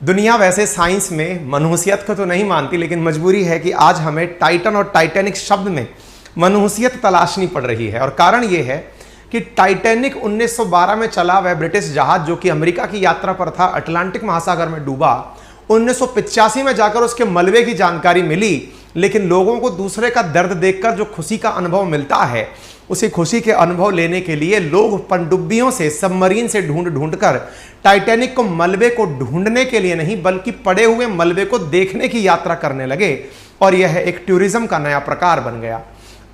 दुनिया वैसे साइंस में मनहूसियत को तो नहीं मानती, लेकिन मजबूरी है कि आज हमें टाइटन और टाइटैनिक शब्द में मनहूसियत तलाशनी पड़ रही है। और कारण यह है कि टाइटैनिक 1912 में चला वह ब्रिटिश जहाज जो कि अमेरिका की यात्रा पर था, अटलांटिक महासागर में डूबा। 1985 में जाकर उसके मलबे की जानकारी मिली, लेकिन लोगों को दूसरे का दर्द देखकर जो खुशी का अनुभव मिलता है, उसी खुशी के अनुभव लेने के लिए लोग पनडुब्बियों से, सबमरीन से ढूंढ कर टाइटैनिक को मलबे को ढूंढने के लिए नहीं बल्कि पड़े हुए मलबे को देखने की यात्रा करने लगे। और यह एक टूरिज्म का नया प्रकार बन गया।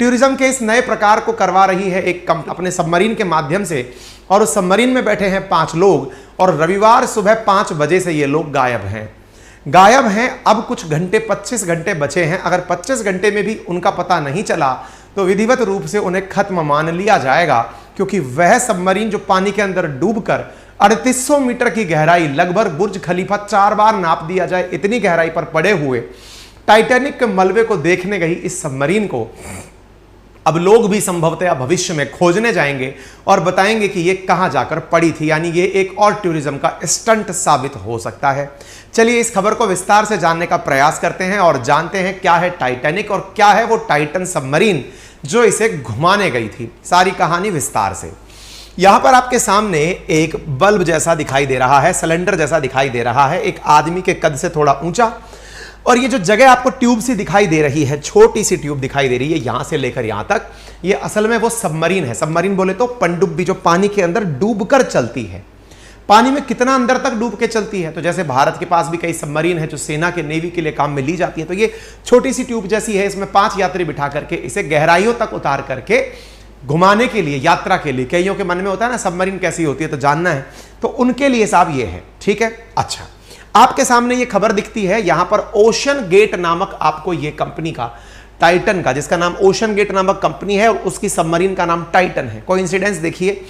टूरिज्म के इस नए प्रकार को करवा रही है एक कंपनी अपने सबमरीन के माध्यम से, और उस सबमरीन में बैठे हैं 5 लोग, और रविवार सुबह 5 बजे से ये लोग गायब हैं। अब कुछ घंटे, 25 घंटे बचे हैं। अगर 25 घंटे में भी उनका पता नहीं चला तो विधिवत रूप से उन्हें खत्म मान लिया जाएगा, क्योंकि वह सबमरीन जो पानी के अंदर डूबकर 3800 मीटर की गहराई, लगभग बुर्ज खलीफा 4 बार नाप दिया जाए इतनी गहराई पर पड़े हुए टाइटैनिक के मलबे को देखने गई इस सबमरीन को अब लोग भी संभवतः भविष्य में खोजने जाएंगे और बताएंगे कि ये कहां जाकर पड़ी थी। यानी ये एक और टूरिज्म का स्टंट साबित हो सकता है। चलिए इस खबर को विस्तार से जानने का प्रयास करते हैं और जानते हैं क्या है टाइटैनिक और क्या है वो टाइटन सबमरीन जो इसे घुमाने गई थी। सारी कहानी विस्तार से। यहां पर आपके सामने एक बल्ब जैसा दिखाई दे रहा है, सिलेंडर जैसा दिखाई दे रहा है, एक आदमी के कद से थोड़ा ऊंचा। और ये जो जगह आपको ट्यूब सी दिखाई दे रही है, छोटी सी ट्यूब दिखाई दे रही है यहां से लेकर यहां तक, ये असल में वो सबमरीन है। सबमरीन बोले तो पनडुब्बी जो पानी के अंदर डूबकर चलती है। पानी में कितना अंदर तक डूब के चलती है, तो जैसे भारत के पास भी कई सबमरीन है जो सेना के नेवी के लिए काम में ली जाती है, तो ये छोटी सी ट्यूब जैसी है। इसमें 5 यात्री बिठा करके इसे गहराइयों तक उतार करके घुमाने के लिए, यात्रा के लिए। कईयों के मन में होता है ना सबमरीन कैसी होती है, तो जानना है, तो उनके लिए साहब ये है। ठीक है, अच्छा आपके सामने ये खबर दिखती है, यहां पर ओशन गेट नामक आपको ये कंपनी का, टाइटन का, जिसका नाम ओशन गेट नामक कंपनी है और उसकी सबमरीन का नाम टाइटन है। कोइंसिडेंस देखिए,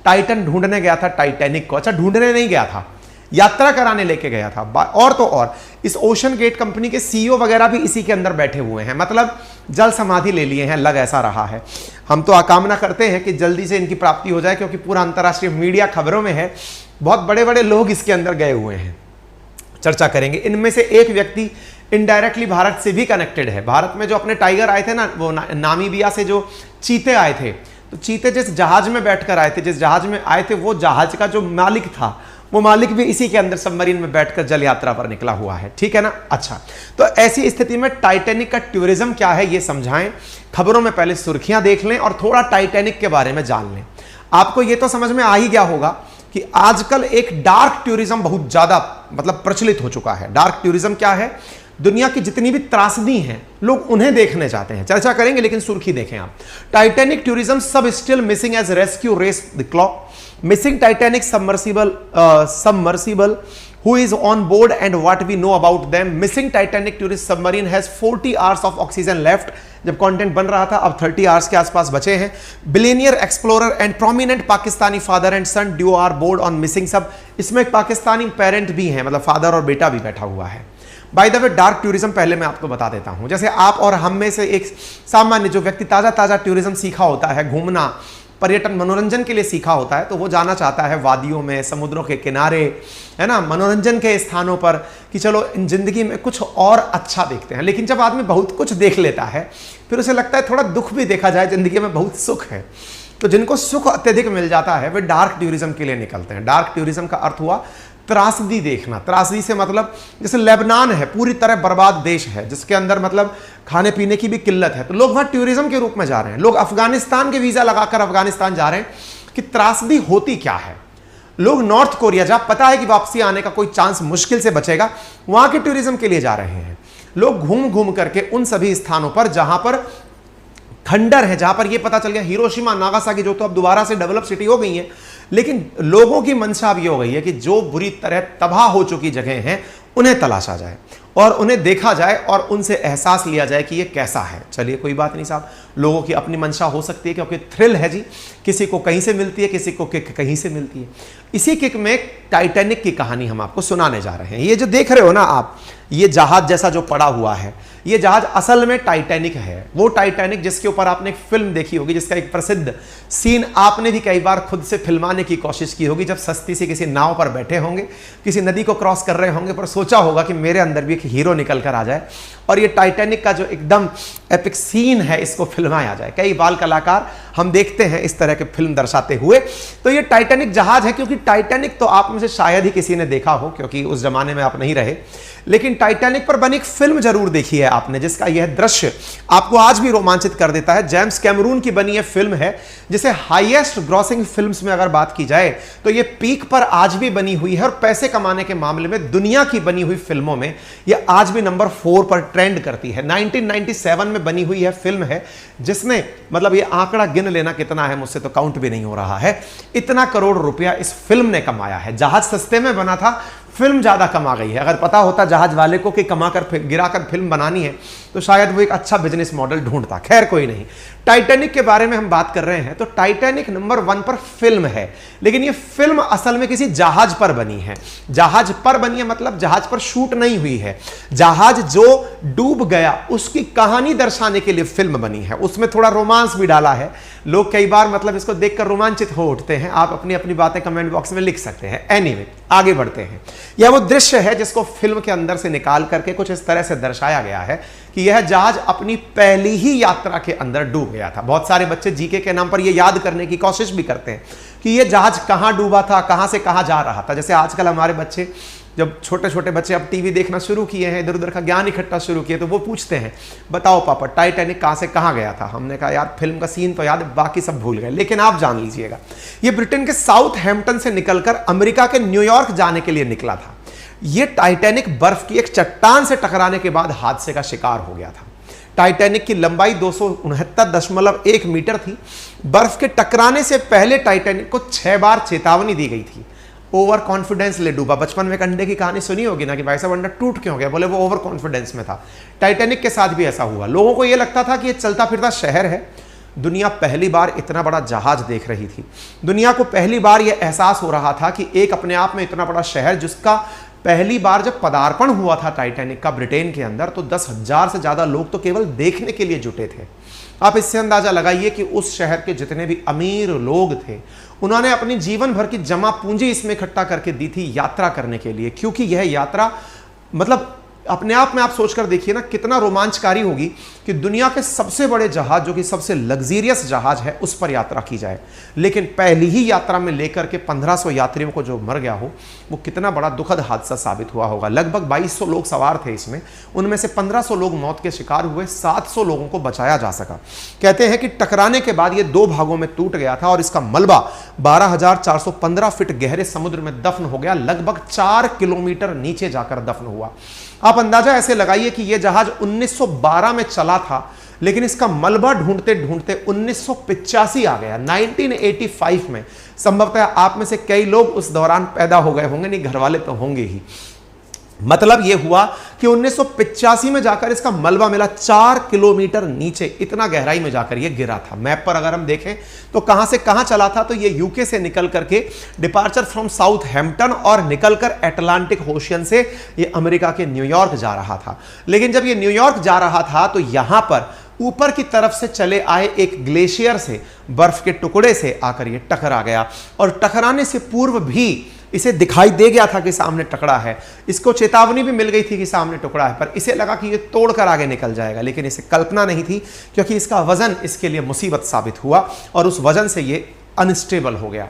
टाइटन ढूंढने गया था टाइटैनिक को। अच्छा, ढूंढने नहीं गया था, यात्रा कराने लेके गया था। और तो और इस ओशन गेट कंपनी के सीईओ वगैरह भी इसी के अंदर बैठे हुए हैं, मतलब जल समाधि ले लिए हैं, लग ऐसा रहा है। हम तो आकामना करते हैं कि जल्दी से इनकी प्राप्ति हो जाए, क्योंकि पूरा अंतर्राष्ट्रीय मीडिया खबरों में है, बहुत बड़े बड़े लोग इसके अंदर गए हुए हैं। चर्चा करेंगे। इनमें से एक व्यक्ति इनडायरेक्टली भारत से भी कनेक्टेड है। भारत में जो अपने टाइगर आए थे ना, वो नामीबिया से जो चीते आए थे, तो चीते जिस जहाज में बैठकर आए थे, जिस जहाज में आए थे, वो जहाज का जो मालिक था, वो मालिक भी इसी के अंदर सबमरीन में बैठकर जल यात्रा पर निकला हुआ है। ठीक है ना। अच्छा, तो ऐसी स्थिति में टाइटैनिक का टूरिज्म क्या है ये समझाएं। खबरों में पहले सुर्खियां देख लें और थोड़ा टाइटैनिक के बारे में जान लें। आपको ये तो समझ में आ ही गया होगा कि आजकल एक डार्क टूरिज्म बहुत ज्यादा मतलब प्रचलित हो चुका है। डार्क टूरिज्म क्या है? दुनिया की जितनी भी त्रासदी हैं, लोग उन्हें देखने जाते हैं। चर्चा करेंगे, लेकिन सुर्खी देखें आप। Titanic tourism sub still missing as rescue race the clock. Missing Titanic submersible who is on board and what we know about them. Missing Titanic tourist submarine has 40 hours of oxygen left. जब content बन रहा था, अब 30 hours के आसपास बचे हैं। Billionaire explorer and prominent Pakistani father and son duo are board on missing sub. इसमें एक पाकिस्तानी पेरेंट भी हैं, मतलब फादर और बेटा भी बैठा हुआ है। By the way, dark tourism पहले मैं आपको बता देता हूं। जैसे आप और हम में से एक सामान्य जो व्यक्ति ताजा टूरिज्म सीखा होता है, घूमना, पर्यटन, मनोरंजन के लिए सीखा होता है, तो वो जाना चाहता है वादियों में, समुद्रों के किनारे, है ना, मनोरंजन के स्थानों पर, कि चलो इन जिंदगी में कुछ और अच्छा देखते हैं। लेकिन जब आदमी बहुत कुछ देख लेता है, फिर उसे लगता है थोड़ा दुख भी देखा जाए, जिंदगी में बहुत सुख है। तो जिनको सुख अत्यधिक मिल जाता है वे डार्क टूरिज्म के लिए निकलते हैं। डार्क टूरिज्म का अर्थ हुआ त्रासदी देखना। त्रासदी से मतलब जैसे लेबनान है, पूरी तरह बर्बाद देश है, जिसके अंदर मतलब खाने पीने की भी किल्लत है, तो लोग वहां टूरिज्म के रूप में जा रहे हैं। लोग अफगानिस्तान के वीजा लगाकर अफगानिस्तान जा रहे हैं कि त्रासदी होती क्या है। लोग नॉर्थ कोरिया, जहां पता है कि वापसी आने का कोई चांस मुश्किल से बचेगा, वहां के टूरिज्म के लिए जा रहे हैं। लोग घूम घूम करके उन सभी स्थानों पर जहां पर खंडर है, जहां पर यह पता चल गया हिरोशिमा, नागासाकी जो तो अब दोबारा से डेवलप सिटी हो गई है, लेकिन लोगों की मंशा अब ये हो गई है कि जो बुरी तरह तबाह हो चुकी जगह हैं उन्हें तलाशा जाए और उन्हें देखा जाए और उनसे एहसास लिया जाए कि ये कैसा है। चलिए कोई बात नहीं साहब, लोगों की अपनी मंशा हो सकती है, क्योंकि थ्रिल है जी, किसी को कहीं से मिलती है, किसी को किक कहीं से मिलती है। इसी किक में टाइटैनिक की कहानी हम आपको सुनाने जा रहे हैं। ये जो देख रहे हो ना आप, ये जहाज जैसा जो पड़ा हुआ है, ये जहाज असल में टाइटैनिक है। वो टाइटैनिक जिसके ऊपर आपने एक फिल्म देखी होगी, जिसका एक प्रसिद्ध सीन आपने भी कई बार खुद से फिल्माने की कोशिश की होगी, जब सस्ती सी किसी नाव पर बैठे होंगे, किसी नदी को क्रॉस कर रहे होंगे, पर सोचा होगा कि मेरे अंदर भी एक हीरो निकल कर आ जाए और ये टाइटैनिक का जो एकदम एपिक सीन है इसको फिल्माया जाए। कई बाल कलाकार हम देखते हैं इस तरह के फिल्म दर्शाते हुए। तो ये टाइटैनिक जहाज है, क्योंकि टाइटैनिक तो आप में से शायद ही किसी ने देखा हो, क्योंकि उस जमाने में आप नहीं रहे, लेकिन टाइटैनिक पर बनी एक फिल्म जरूर देखी है आपने, जिसका यह दृश्य आपको आज भी रोमांचित कर देता है। जेम्स कैमरून की बनी यह फिल्म है, जिसे हाईएस्ट ग्रॉसिंग फिल्म्स में अगर बात की जाए तो यह पीक पर आज भी बनी हुई है और पैसे कमाने के मामले में दुनिया की बनी हुई फिल्मों में यह आज भी नंबर 4 पर ट्रेंड करती है। 1997 में बनी हुई यह फिल्म है, जिसने मतलब ये आंकड़ा गिन लेना कितना है, मुझसे तो काउंट भी नहीं हो रहा है, इतना करोड़ रुपया इस फिल्म ने कमाया है। जहाज सस्ते में बना था, फिल्म ज्यादा कमा गई है। अगर पता होता जहाज वाले को कि कमाकर गिराकर फिल्म बनानी है तो शायद वो एक अच्छा बिजनेस मॉडल ढूंढता। खैर कोई नहीं, टाइटैनिक के बारे में हम बात कर रहे हैं तो टाइटैनिक नंबर 1 पर फिल्म है, लेकिन ये फिल्म असल में किसी जहाज पर बनी है। जहाज पर बनी है मतलब जहाज पर शूट नहीं हुई है। जहाज जो डूब गया उसकी कहानी दर्शाने के लिए फिल्म बनी है। उसमें थोड़ा रोमांस भी डाला है। लोग कई बार मतलब इसको देखकर रोमांचित हो उठते हैं। आप अपनी अपनी बातें कमेंट बॉक्स में लिख सकते हैं। एनीवे, आगे बढ़ते हैं। यह वो दृश्य है जिसको फिल्म के अंदर से निकाल करके कुछ इस तरह से दर्शाया गया है कि यह जहाज अपनी पहली ही यात्रा के अंदर डूब गया था। बहुत सारे बच्चे जीके के नाम पर यह याद करने की कोशिश भी करते हैं कि यह जहाज कहां डूबा था, कहां से कहां जा रहा था। जैसे आजकल हमारे बच्चे, जब छोटे छोटे बच्चे अब टीवी देखना शुरू किए हैं, इधर उधर का ज्ञान इकट्ठा शुरू किए, तो वो पूछते हैं बताओ पापा टाइटैनिक कहां से कहां गया था। हमने कहा यार फिल्म का सीन तो याद है, बाकी सब भूल गए। लेकिन आप जान लीजिएगा, ये ब्रिटेन के साउथहैम्पटन से निकलकर अमेरिका के न्यूयॉर्क जाने के लिए निकला था। यह टाइटैनिक बर्फ की एक चट्टान से टकराने के बाद हादसे का शिकार हो गया था। टाइटैनिक की लंबाई 269.1 मीटर थी। बर्फ के टकराने से पहले टाइटैनिक को 6 बार चेतावनी दी गई थी। ओवर कॉन्फिडेंस ले डूबा। बचपन में एक अंडे की कहानी सुनी होगी ना कि भाई साहब अंडा टूट क्यों गया, बोले वो ओवर कॉन्फिडेंस में था। टाइटैनिक के साथ भी ऐसा हुआ। लोगों को यह लगता था कि यह चलता फिरता शहर है। दुनिया पहली बार इतना बड़ा जहाज देख रही थी। दुनिया को पहली बार यह एहसास हो रहा था कि एक अपने आप में इतना बड़ा शहर, जिसका पहली बार जब पदार्पण हुआ था टाइटैनिक का ब्रिटेन के अंदर, तो 10,000 से ज्यादा लोग तो केवल देखने के लिए जुटे थे। आप इससे अंदाजा लगाइए कि उस शहर के जितने भी अमीर लोग थे, उन्होंने अपनी जीवन भर की जमा पूंजी इसमें इकट्ठा करके दी थी यात्रा करने के लिए, क्योंकि यह यात्रा मतलब अपने आप में आप सोचकर देखिए ना कितना रोमांचकारी होगी कि दुनिया के सबसे बड़े जहाज, जो कि सबसे लग्जरियस जहाज है, उस पर यात्रा की जाए। लेकिन पहली ही यात्रा में लेकर के 1500 यात्रियों को जो मर गया हो, वो कितना बड़ा दुखद हादसा साबित हुआ होगा। लगभग 2200 लोग सवार थे इसमें, उनमें से 1500 लोग मौत के शिकार हुए, 700 लोगों को बचाया जा सका। कहते हैं कि टकराने के बाद ये 2 भागों में टूट गया था और इसका मलबा 12,415 फीट गहरे समुद्र में दफन हो गया। लगभग 4 किलोमीटर नीचे जाकर दफन हुआ। आप अंदाजा ऐसे लगाइए कि यह जहाज 1912 में चला था, लेकिन इसका मलबा ढूंढते ढूंढते 1985 आ गया। 1985 में संभवतः आप में से कई लोग उस दौरान पैदा हो गए होंगे, नहीं घर वाले तो होंगे ही। मतलब यह हुआ कि 1985 में जाकर इसका मलबा मिला 4 किलोमीटर नीचे, इतना गहराई में जाकर यह गिरा था। मैप पर अगर हम देखें तो कहां से कहां चला था, तो यह यूके से निकल करके डिपार्चर फ्रॉम साउथहैम्पटन और निकलकर अटलांटिक ओशियन से यह अमेरिका के न्यूयॉर्क जा रहा था। लेकिन जब यह न्यूयॉर्क जा रहा था तो यहां पर ऊपर की तरफ से चले आए एक ग्लेशियर से, बर्फ के टुकड़े से आकर यह टकरा गया और टकराने से पूर्व भी इसे दिखाई दे गया था कि सामने टुकड़ा है। इसको चेतावनी भी मिल गई थी कि सामने टुकड़ा है, पर इसे लगा कि ये तोड़कर आगे निकल जाएगा। लेकिन इसे कल्पना नहीं थी, क्योंकि इसका वजन इसके लिए मुसीबत साबित हुआ और उस वजन से ये अनस्टेबल हो गया।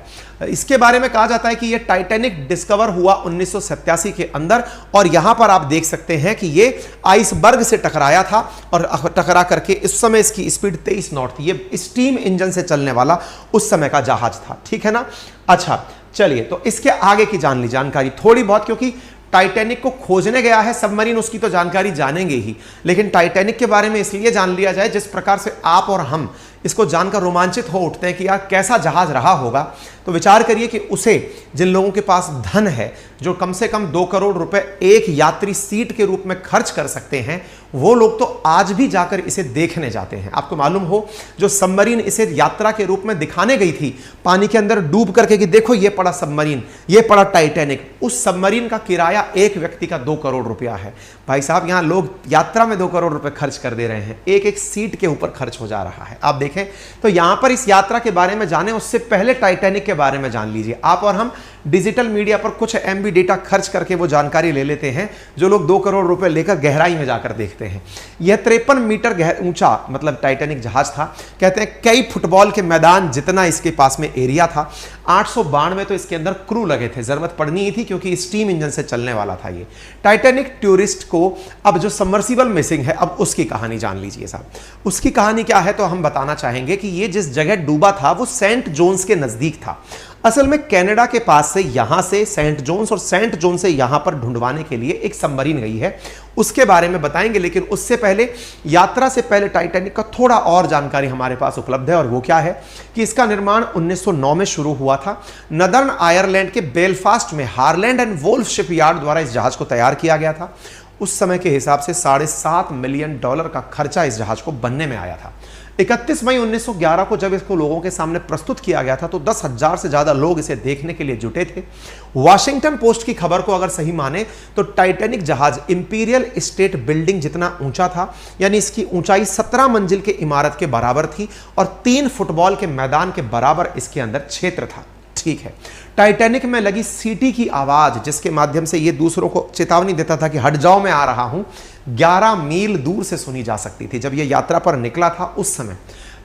इसके बारे में कहा जाता है कि यह टाइटैनिक डिस्कवर हुआ 1987 के अंदर, और यहां पर आप देख सकते हैं कि यह आइसबर्ग से टकराया था और टकरा करके इस समय इसकी स्पीड 23 नॉट थी। यह स्टीम इंजन से चलने वाला उस समय का जहाज था। ठीक है ना। अच्छा चलिए, तो इसके आगे की जान ली जानकारी थोड़ी बहुत, क्योंकि टाइटैनिक को खोजने गया है सबमरीन, उसकी तो जानकारी जानेंगे ही, लेकिन टाइटैनिक के बारे में इसलिए जान लिया जाए जिस प्रकार से आप और हम इसको जानकर रोमांचित हो उठते हैं कि यार कैसा जहाज रहा होगा। तो विचार करिए कि उसे, जिन लोगों के पास धन है, जो कम से कम 2 करोड़ रुपए एक यात्री सीट के रूप में खर्च कर सकते हैं, वो लोग तो आज भी जाकर इसे देखने जाते हैं। आपको मालूम हो, जो सबमरीन इसे यात्रा के रूप में दिखाने गई थी पानी के अंदर डूब करके कि देखो ये पड़ा सबमरीन, ये पड़ा टाइटैनिक, उस सबमरीन का किराया एक व्यक्ति का 2 करोड़ रुपया है। भाई साहब, यहां लोग यात्रा में 2 करोड़ रुपए खर्च कर दे रहे हैं, एक एक सीट के ऊपर खर्च हो जा रहा है। आप देखें तो यहां पर इस यात्रा के बारे में जाने उससे पहले टाइटैनिक के बारे में जान लीजिए। आप और हम डिजिटल मीडिया पर कुछ MB डेटा खर्च करके वो जानकारी ले लेते हैं जो लोग 2 करोड़ रुपए लेकर गहराई में जाकर देखते हैं। यह 53 मीटर ऊंचा मतलब टाइटैनिक जहाज था। कहते हैं कई फुटबॉल के मैदान जितना इसके पास में एरिया था। 892 तो इसके अंदर क्रू लगे थे, जरूरत पड़नी ही थी क्योंकि स्टीम इंजन से चलने वाला था ये टाइटैनिक। टूरिस्ट को अब जो सबमर्सिबल मिसिंग है, अब उसकी कहानी जान लीजिए साहब। उसकी कहानी क्या है तो हम बताना चाहेंगे कि ये जिस जगह डूबा था वो सेंट जोन्स के नजदीक था। असल में कनाडा के पास से यहां से सेंट जोन्स और सेंट जोन से यहां पर ढूंढवाने के लिए एक सबमरीन गई है, उसके बारे में बताएंगे। लेकिन उससे पहले, यात्रा से पहले टाइटैनिक का थोड़ा और जानकारी हमारे पास उपलब्ध है, और वो क्या है कि इसका निर्माण 1909 में शुरू हुआ था। नदर्न आयरलैंड के बेलफास्ट में हारलैंड एंड वोल्फ शिपयार्ड द्वारा इस जहाज को तैयार किया गया था। उस समय के हिसाब से $7.5 मिलियन का खर्चा इस जहाज को बनने में आया था। 31 मई 1911 को जब इसको लोगों के सामने प्रस्तुत किया गया था तो 10,000 से ज्यादा लोग इसे देखने के लिए जुटे थे। वॉशिंगटन पोस्ट की खबर को अगर सही माने तो टाइटैनिक जहाज इंपीरियल स्टेट बिल्डिंग जितना ऊंचा था, यानी इसकी ऊंचाई 17 मंजिल के इमारत के बराबर थी और 3 फुटबॉल के मैदान के बराबर इसके अंदर क्षेत्र था। ठीक है, टाइटैनिक में लगी सीटी की आवाज, जिसके माध्यम से यह दूसरों को चेतावनी देता था कि हट जाओ मैं आ रहा हूं, 11 मील दूर से सुनी जा सकती थी। जब यह यात्रा पर निकला था उस समय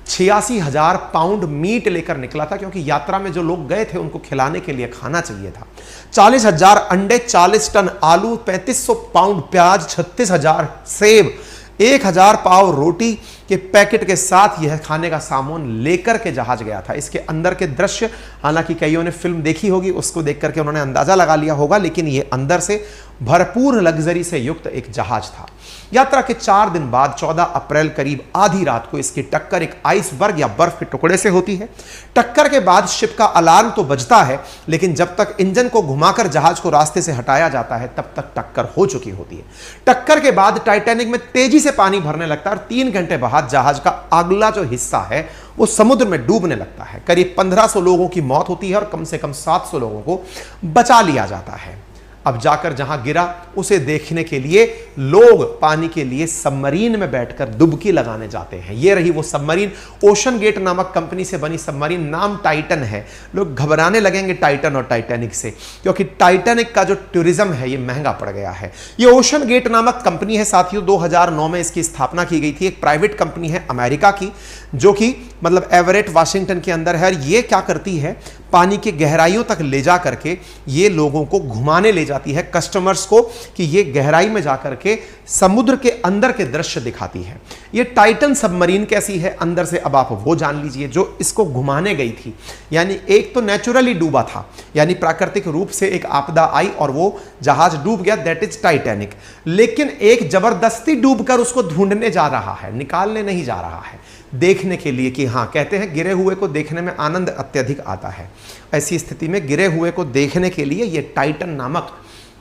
86,000 पाउंड मीट लेकर निकला था, क्योंकि यात्रा में जो लोग गए थे उनको खिलाने के लिए खाना चाहिए था। 40,000 अंडे, 40 टन आलू, 3500 पाउंड प्याज, 36,000 सेब, 1,000 पाव रोटी के पैकेट के साथ यह खाने का सामान लेकर के जहाज गया था। इसके अंदर के दृश्य, हालांकि कईयों ने फिल्म देखी होगी, उसको देख करके उन्होंने अंदाजा लगा लिया होगा, लेकिन यह अंदर से भरपूर लग्जरी से युक्त एक जहाज था। यात्रा के 4 दिन बाद 14 अप्रैल करीब आधी रात को इसकी टक्कर एक आइसबर्ग या बर्फ के टुकड़े से होती है। टक्कर के बाद शिप का अलार्म तो बजता है, लेकिन जब तक इंजन को घुमाकर जहाज को रास्ते से हटाया जाता है तब तक टक्कर हो चुकी होती है। टक्कर के बाद टाइटैनिक में तेजी से पानी भरने लगता है और 3 घंटे बाद जहाज का अगला जो हिस्सा है वो समुद्र में डूबने लगता है। करीब 1500 लोगों की मौत होती है और कम से कम 700 लोगों को बचा लिया जाता है। अब जाकर जहां गिरा उसे देखने के लिए लोग पानी के लिए सबमरीन में बैठकर डुबकी लगाने जाते हैं। ये रही वो सबमरीन, ओशन गेट नामक कंपनी से बनी सबमरीन, नाम टाइटन है। लोग घबराने लगेंगे टाइटन और टाइटैनिक से, क्योंकि टाइटैनिक का जो टूरिज्म है ये महंगा पड़ गया है। ये ओशन गेट नामक कंपनी है साथियों, 2009 में इसकी स्थापना की गई थी। एक प्राइवेट कंपनी है अमेरिका की, जो कि मतलब एवरेट वाशिंगटन के अंदर है। ये क्या करती है, पानी की गहराइयों तक ले जा करके ये लोगों को घुमाने ले जाती है, कस्टमर्स को, कि ये गहराई में जाकर के समुद्र के अंदर के दृश्य दिखाती है। ये टाइटन सबमरीन कैसी है अंदर से, अब आप वो जान लीजिए। जो इसको घुमाने गई थी, यानी एक तो नेचुरली डूबा था, यानी प्राकृतिक रूप से एक आपदा आई और वो जहाज डूब गया, दैट इज टाइटैनिक। लेकिन एक जबरदस्ती डूबकर उसको ढूंढने जा रहा है, निकालने नहीं जा रहा है, देखने के लिए कि हाँ, कहते हैं गिरे हुए को देखने में आनंद अत्यधिक आता है। ऐसी स्थिति में गिरे हुए को देखने के लिए ये टाइटन नामक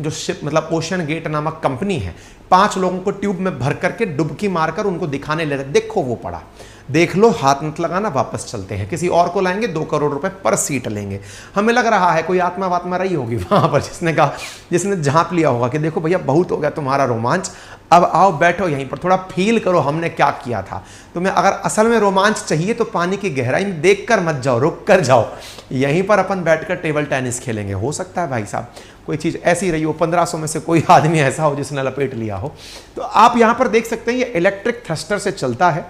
जो शिप मतलब ओशन गेट नामक कंपनी है, 5 लोगों को ट्यूब में भर करके डुबकी मारकर उनको दिखाने लगे, देखो वो पड़ा, देख लो, हाथ मत लगाना, वापस चलते हैं। किसी और को लाएंगे, 2 करोड़ रुपए पर सीट लेंगे। हमें लग रहा है कोई आत्मा वात्मा रही होगी वहां पर, जिसने कहा, जिसने झांप लिया होगा कि देखो भैया बहुत हो गया तुम्हारा रोमांच, अब आओ बैठो यहीं पर, थोड़ा फील करो हमने क्या किया था। तुम्हें अगर असल में रोमांच चाहिए तो पानी की गहराई में देख कर मत जाओ, रुक कर जाओ, यहीं पर अपन बैठकर टेबल टेनिस खेलेंगे। हो सकता है भाई साहब कोई चीज़ ऐसी रही हो, 1500 में से कोई आदमी ऐसा हो जिसने लपेट लिया हो। तो आप यहां पर देख सकते हैं ये इलेक्ट्रिक थ्रस्टर से चलता है।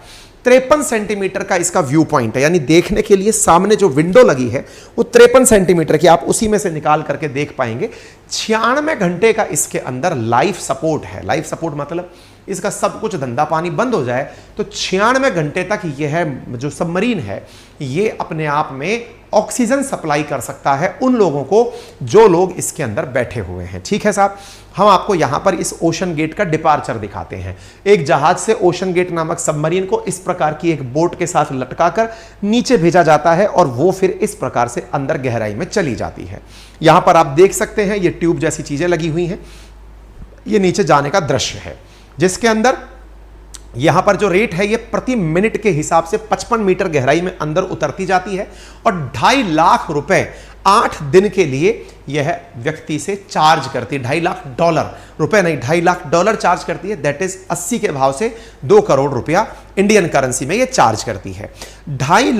53 सेंटीमीटर का इसका व्यू पॉइंट है, यानी देखने के लिए सामने जो विंडो लगी है वो 53 सेंटीमीटर की, आप उसी में से निकाल करके देख पाएंगे। 96 घंटे का इसके अंदर लाइफ सपोर्ट है। लाइफ सपोर्ट मतलब इसका सब कुछ धंधा पानी बंद हो जाए, तो 96 घंटे तक यह जो सबमरीन है ये अपने आप में ऑक्सीजन सप्लाई कर सकता है उन लोगों को जो लोग इसके अंदर बैठे हुए हैं। ठीक है साहब, हम आपको यहां पर इस ओशन गेट का डिपार्चर दिखाते हैं। एक जहाज से ओशन गेट नामक सबमरीन को इस प्रकार की एक बोट के साथ लटकाकर नीचे भेजा जाता है और वो फिर इस प्रकार से अंदर गहराई में चली जाती है। यहां पर आप देख सकते हैं ये ट्यूब जैसी चीजें लगी हुई हैं, ये नीचे जाने का दृश्य है, जिसके अंदर यहां पर जो रेट है ये प्रति मिनट के हिसाब से 55 मीटर गहराई में अंदर उतरती जाती है और 2.5 लाख रुपए 8 दिन के लिए यह व्यक्ति से चार्ज करती है। $2.5 लाख रुपए नहीं, $2.5 लाख चार्ज करती है। दैट इज 80 के भाव से 2 करोड़ रुपया इंडियन करेंसी में यह चार्ज करती है। $2.5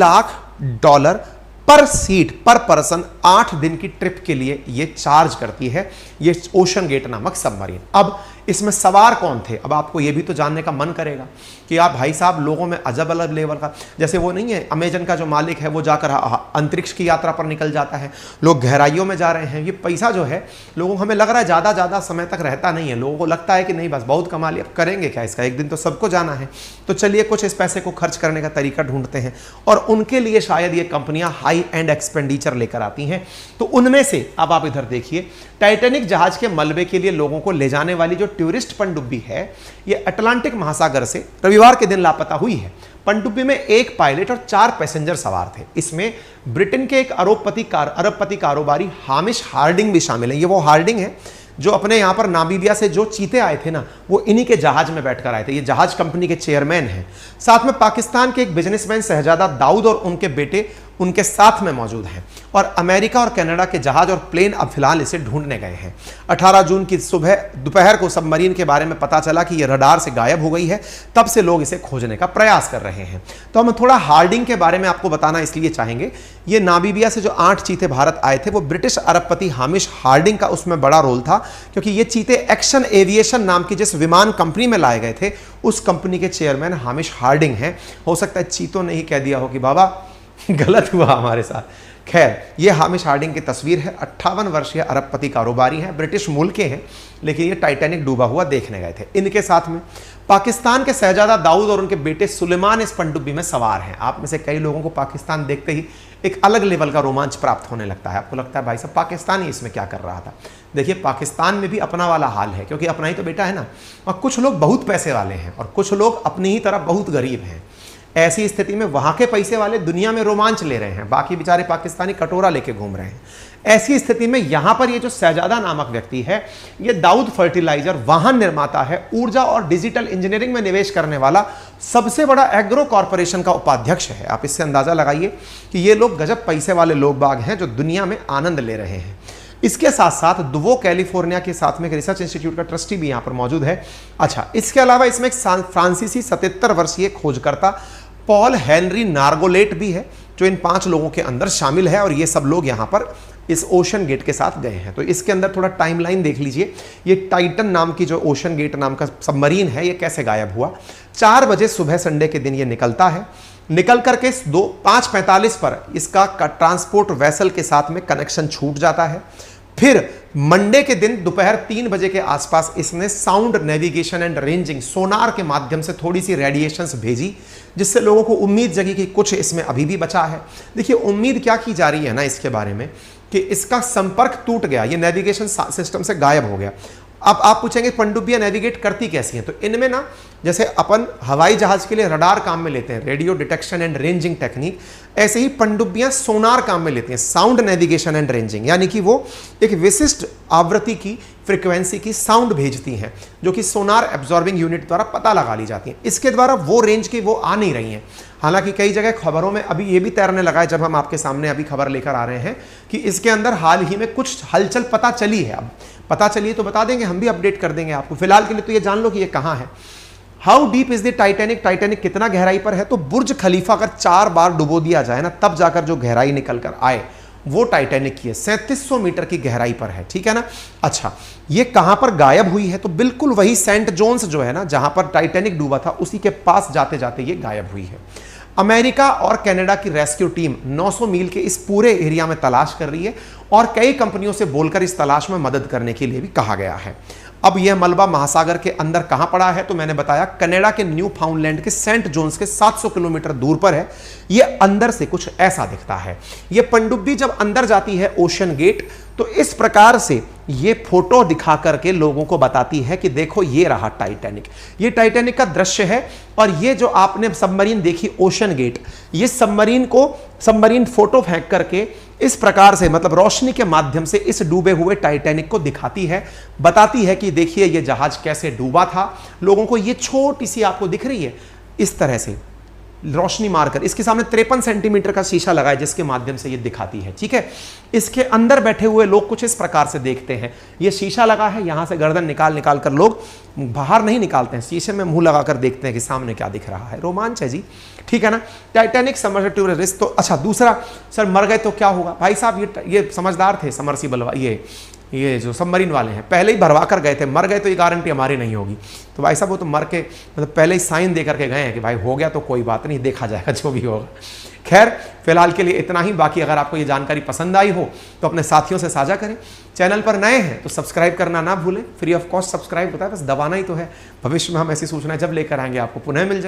लाख पर सीट पर पर्सन 8 दिन की ट्रिप के लिए यह चार्ज करती है ये ओशन गेट नामक सबमरीन। अब इसमें सवार कौन थे, अब आपको यह भी तो जानने का मन करेगा कि आप भाई साहब लोगों में अजब अलग लेवल का, जैसे वो नहीं है अमेजन का जो मालिक है वो जाकर अंतरिक्ष की यात्रा पर निकल जाता है, लोग गहराइयों में जा रहे हैं। ये पैसा जो है लोगों को हमें लग रहा है ज़्यादा समय तक रहता नहीं है, लोगों को लगता है कि नहीं बस बहुत कमा लिया, अब करेंगे क्या इसका, एक दिन तो सबको जाना है, तो चलिए कुछ इस पैसे को खर्च करने का तरीका ढूंढते हैं और उनके लिए शायद ये कंपनियां हाई एंड एक्सपेंडिचर लेकर आती हैं। तो उनमें से अब आप इधर देखिए, टाइटैनिक जहाज के मलबे के लिए लोगों को ले जाने वाली जो टूरिस्ट पनडुब्बी है ये अटलांटिक महासागर से रविवार के दिन लापता हुई है। पनडुब्बी में एक पायलट और 4 पैसेंजर सवार थे। इसमें ब्रिटेन के एक अरबपति कारोबारी हामिश हार्डिंग भी शामिल है। ये वो हार्डिंग है जो अपने यहां पर नामीबिया से जो चीते आए थे ना, वो इन्हीं के जहाज में बैठकर आए थे। ये जहाज कंपनी के चेयरमैन हैं। साथ में पाकिस्तान के एक बिजनेसमैन शहजादा दाऊद और उनके बेटे उनके साथ में मौजूद हैं और अमेरिका और कनाडा के जहाज और प्लेन अब फिलहाल इसे ढूंढने गए हैं। 18 जून की दोपहर को सबमरीन के बारे में पता चला कि यह रडार से गायब हो गई है, तब से लोग इसे खोजने का प्रयास कर रहे हैं। तो हम थोड़ा हार्डिंग के बारे में आपको बताना इसलिए चाहेंगे, ये नामीबिया से जो 8 चीते भारत आए थे वो ब्रिटिश अरबपति हामिश हार्डिंग का उसमें बड़ा रोल था, क्योंकि ये चीते एक्शन एविएशन नाम की जिस विमान कंपनी में लाए गए थे उस कंपनी के चेयरमैन हामिश हार्डिंग हैं। हो सकता है चीतों ने ही कह दिया हो कि बाबा गलत हुआ हमारे साथ। खैर, ये हामिश हार्डिंग की तस्वीर है। 58 वर्षीय अरबपति कारोबारी हैं, ब्रिटिश मूल के हैं, लेकिन ये टाइटैनिक डूबा हुआ देखने गए थे। इनके साथ में पाकिस्तान के शहजादा दाऊद और उनके बेटे सुलेमान इस पनडुब्बी में सवार हैं। आप में से कई लोगों को पाकिस्तान देखते ही एक अलग लेवल का रोमांच प्राप्त होने लगता है। आपको लगता है भाई साहब पाकिस्तान ही इसमें क्या कर रहा था। देखिए, पाकिस्तान में भी अपना वाला हाल है, क्योंकि अपना ही तो बेटा है ना। और कुछ लोग बहुत पैसे वाले हैं और कुछ लोग अपनी ही तरह बहुत गरीब हैं। ऐसी स्थिति में वहां के पैसे वाले दुनिया में रोमांच ले रहे हैं, बाकी बेचारे पाकिस्तानी कटोरा लेके घूम रहे हैं। ऐसी स्थिति में यहां पर ये जो शहजादा नामक व्यक्ति है, ये दाऊद फर्टिलाइजर वाहन निर्माता है, ऊर्जा और डिजिटल इंजीनियरिंग में निवेश करने वाला सबसे बड़ा एग्रो कॉर्पोरेशन का उपाध्यक्ष है। आप इससे अंदाजा लगाइए कि ये लोग गजब पैसे वाले लोग बाग हैं जो दुनिया में आनंद ले रहे हैं। इसके साथ साथ दुवो कैलिफोर्निया के साथ में एक रिसर्च इंस्टीट्यूट का ट्रस्टी भी यहां पर मौजूद है। अच्छा, इसके अलावा इसमें एक फ्रांसीसी 77 वर्षीय खोजकर्ता पॉल हेनरी नार्गोलेट भी है, जो इन 5 लोगों के अंदर शामिल है और ये सब लोग यहां पर इस ओशन गेट के साथ गए हैं। तो इसके अंदर थोड़ा टाइमलाइन देख लीजिए। ये टाइटन नाम की जो ओशन गेट नाम का सबमरीन है, ये कैसे गायब हुआ। 4 बजे सुबह संडे के दिन ये निकलता है। निकल करके 5:45 पर इसका ट्रांसपोर्ट वेसल के साथ में कनेक्शन छूट जाता है। फिर मंडे के दिन दोपहर 3 बजे के आसपास इसने sound navigation and ranging sonar के माध्यम से थोड़ी सी रेडिएशंस भेजी, जिससे लोगों को उम्मीद जगी कि कुछ इसमें अभी भी बचा है। देखिए, उम्मीद क्या की जा रही है ना इसके बारे में कि इसका संपर्क टूट गया, ये नेविगेशन सिस्टम से गायब हो गया। अब आप पूछेंगे पनडुब्बियां नेविगेट करती कैसी हैं, तो इनमें ना जैसे अपन हवाई जहाज के लिए रडार काम में लेते हैं, radio detection and ranging technique, ऐसे ही पनडुब्बियां सोनार काम में लेती हैं, साउंड नेविगेशन एंड रेंजिंग, यानी कि वो एक विशिष्ट आवृत्ति की फ्रीक्वेंसी की साउंड भेजती हैं, जो कि सोनार एब्जॉर्बिंग यूनिट द्वारा पता लगा ली जाती है। इसके द्वारा वो रेंज की वो आ नहीं रही हैं। हालांकि कई जगह खबरों में अभी ये भी तैरने लगा है, जब हम आपके सामने अभी खबर लेकर आ रहे हैं कि इसके अंदर हाल ही में कुछ हलचल पता चली है। अब पता चली तो बता देंगे, हम भी अपडेट कर देंगे आपको। फिलहाल के लिए तो ये जान लो कि ये कहां है। How deep is the Titanic, Titanic कितना गहराई पर है, तो बुर्ज खलीफा अगर 4 बार डुबो दिया जाए ना, तब जाकर जो गहराई निकल कर आए वो टाइटैनिक की है। 3700 मीटर की गहराई पर है, ठीक है ना। अच्छा, ये कहां पर गायब हुई है, तो बिल्कुल वही सेंट जोन्स जो है ना, जहां पर टाइटैनिक डूबा था, उसी के पास जाते जाते ये गायब हुई है। अमेरिका और कनाडा की रेस्क्यू टीम 900 मील के इस पूरे एरिया में तलाश कर रही है और कई कंपनियों से बोलकर इस तलाश में मदद करने के लिए भी कहा गया है। अब यह मलबा महासागर के अंदर कहां पड़ा है, तो मैंने बताया कनाडा के न्यू फाउंडलैंड के सेंट जोन्स के 700 किलोमीटर दूर पर है। यह अंदर से कुछ ऐसा दिखता है। यह पनडुब्बी जब अंदर जाती है ओशन गेट, तो इस प्रकार से ये फोटो दिखा करके लोगों को बताती है कि देखो ये रहा टाइटैनिक, ये टाइटैनिक का दृश्य है। और ये जो आपने सबमरीन देखी ओशन गेट, ये सबमरीन फोटो फेंक करके इस प्रकार से, मतलब रोशनी के माध्यम से इस डूबे हुए टाइटैनिक को दिखाती है, बताती है कि देखिए ये जहाज कैसे डूबा था। लोगों को ये छोटी सी आपको दिख रही है इस तरह से रोशनी मारकर, इसके सामने 53 सेंटीमीटर का शीशा लगा है जिसके माध्यम से ये दिखाती है। ठीक है, इसके अंदर बैठे हुए लोग कुछ इस प्रकार से देखते हैं। ये शीशा लगा है, यहां से गर्दन निकाल कर लोग बाहर नहीं निकालते हैं, शीशे में मुंह लगाकर देखते हैं कि सामने क्या दिख रहा है। रोमांच है जी, ठीक है ना। Titanic submersible risk. तो अच्छा, दूसरा, सर मर गए तो क्या होगा? भाई साहब ये समझदार थे सबमर्सिबल, ये जो सबमरीन वाले हैं पहले ही भरवा कर गए थे, मर गए तो ये गारंटी हमारी नहीं होगी। तो भाई साहब वो तो मर के मतलब पहले ही साइन दे करके गए हैं कि भाई हो गया तो कोई बात नहीं, देखा जाएगा जो भी होगा। खैर फिलहाल के लिए इतना ही। बाकी अगर आपको ये जानकारी पसंद आई हो तो अपने साथियों से साझा करें। चैनल पर नए हैं तो सब्सक्राइब करना ना भूलें, फ्री ऑफ कॉस्ट सब्सक्राइब होता है, बस दबाना ही तो है। भविष्य में हम ऐसी सूचनाएं जब लेकर आएंगे आपको पुनः मिल जाएंगे।